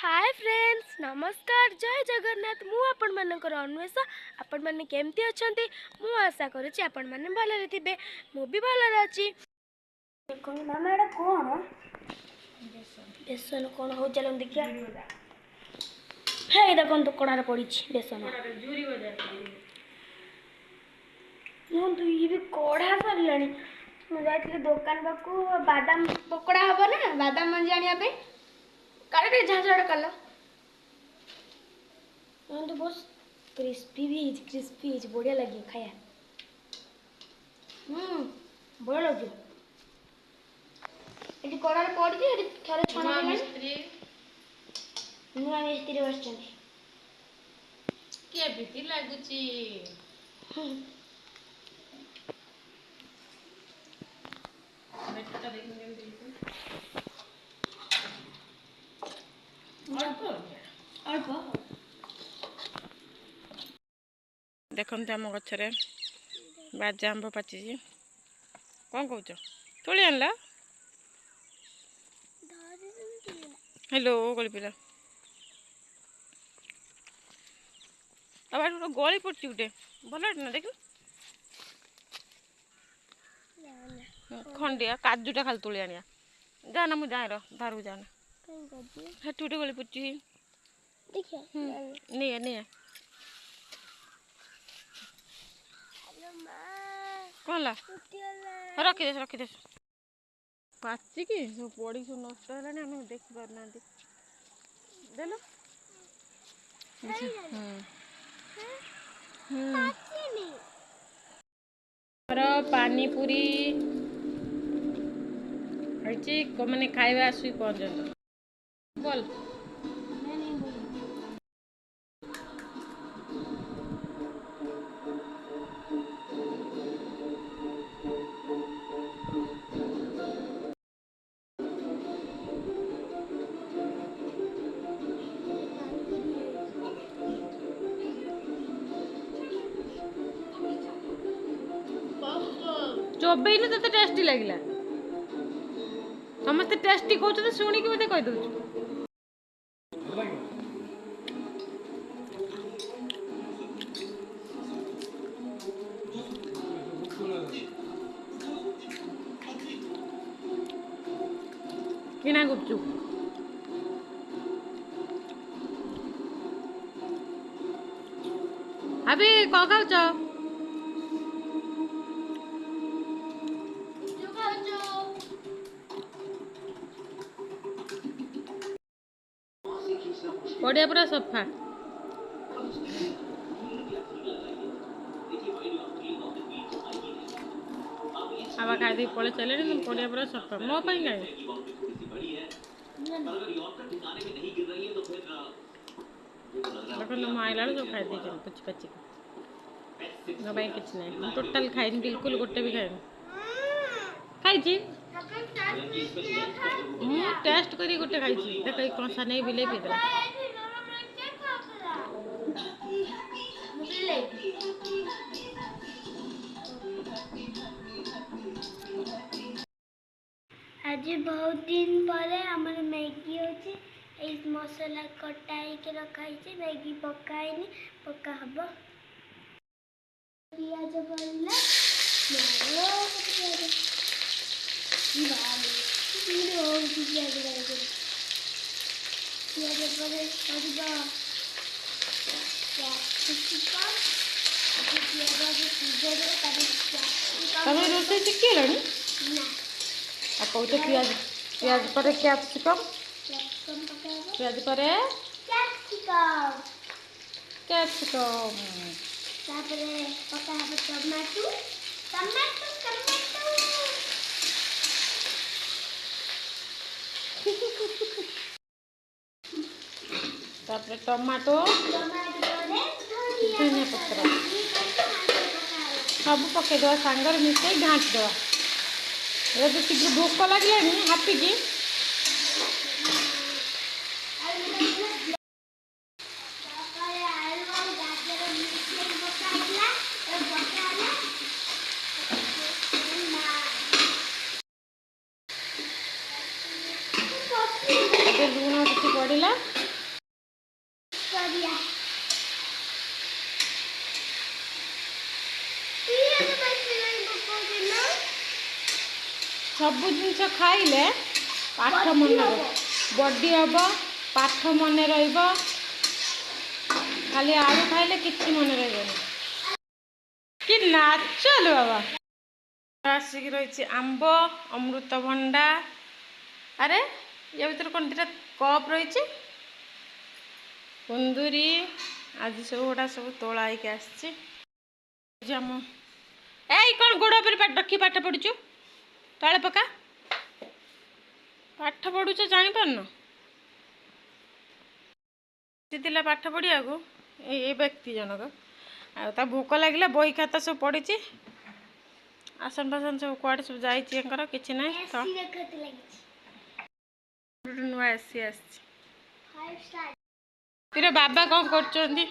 Hi friends नमस्कार जय जगन्नाथ मु आपण मानकर अन्वेषा आपण माने केमती अछंती मु आशा करूची आपण माने भलरे थिबे मु भी भलरे अछि देखो मामा एटा कोन बेसन कोन हो चलन देखिया हे देखन तो कोडार पड़ी छी बेसन जुरी बजा नो तू ये भी कोडा सरलानी मु जाइतले दुकान बाकू बादाम पकोड़ा हबो ना बादाम मंजी आनिया पे काटे झाझड़ कल तो बहुत क्रिस्पी भी बढ़िया लगे खाया बढ़िया लगे ये कड़ा पड़ी थी थोड़े छाना मिस्त्री नुआ मिस्त्री बसचन के भीति लागुची बेटा देखने देइछु अल्प देखते आम गचरे बाजा आंब पाची कौन कौच तोली आनला हेलो गली पिला अब गली पड़ी गोटे भल ना देख खंडिया काजुटा खाली तोली आनिया जाना मुझे जाए धार को जाना हेटी गोटे गली पड़ी नहीं नहीं कौन ला रखी पाचिकी सब पड़ी सब नष्ट है आम देखी पारना देल पानी पूरी मैंने खाଇବା आसुई पहुंचत बोल चोबई ना तो टेस्टी लगिला समस्त टेस्टी कहते तो शुणिक मत कही दौ किना गुपचुप अभी कौन खाऊ पड़िया पूरा सफा आवा खाई पड़े चले पड़िया पूरा सफा मो खाई देखो मो आइला सब खाई पुची पची मो कि ना टोटाल खाई बिल्कुल गोटे भी खाए खाई टेस्ट करी गोटे खाई देख कंसा नहीं बिले पीदेला आज बहुत दिन पर आमर मैगी होची मसला कटाई के रखाई मैगी पकाईनी पका हम पियाज पड़ला रोसे शिखिलानी कौच पियाज पियाज पर कैप्सिकम पियाज पर कैप्सिकम तापरे पका हबो टमाटो टमाटो टमाटो तापरे टमाटो धनिया पत्र सब पकई दवा सांगर मिसई घाँटी दवा जब शीघ्र भोक लगे हापी की लुण टी पड़ा ସବୁ ଜିନିଷ ଖାଇଲେ ପାଠ ମନେ ରହିବ, ବଡି ହବ, ପାଠ ମନେ ରହିବ। ଖାଲି ଆଳୁ ଖାଇଲେ କିଛି ମନେ ରହିବନି। କି ନାଚ ଲୋ ବାବା। ଆସିକି ରହିଛି ଆମ୍ବ, ଅମୃତଭଣ୍ଡା। ଆରେ ୟା ଭିତରେ କ'ଣ ଦୁଇଟା କପ୍ ରହିଛି। କୁନ୍ଦୁରି ଆଜି ସବୁଗୁଡ଼ା ସବୁ ତୋଳା ହେଇକି ଆସିଛି। ଆମ ଏଇ କ'ଣ ଗୋଡ଼ ଉପରେ ରଖି ପାଠ ପଢ଼ୁଛୁ? ତଳେ ପକା। ପାଠ ପଢ଼ୁଛ ଜାଣିପାରୁନ? ଥିଲା ପାଠ ପଢ଼ିବାକୁ ଏ ବ୍ୟକ୍ତି ଜଣକ। ଆଉ ତା ଭୋକ ଲାଗିଲା, ବହି ଖାତା ସବୁ ପଡ଼ିଛି, ଆସନ ଫାସନ ସବୁ କୁଆଡ଼େ ସବୁ ଯାଇଛି ୟାଙ୍କର, କିଛି ନାହିଁ। ତ ନୂଆ ଏସି ଆସିଛି। ବାବା କ'ଣ କରୁଛନ୍ତି?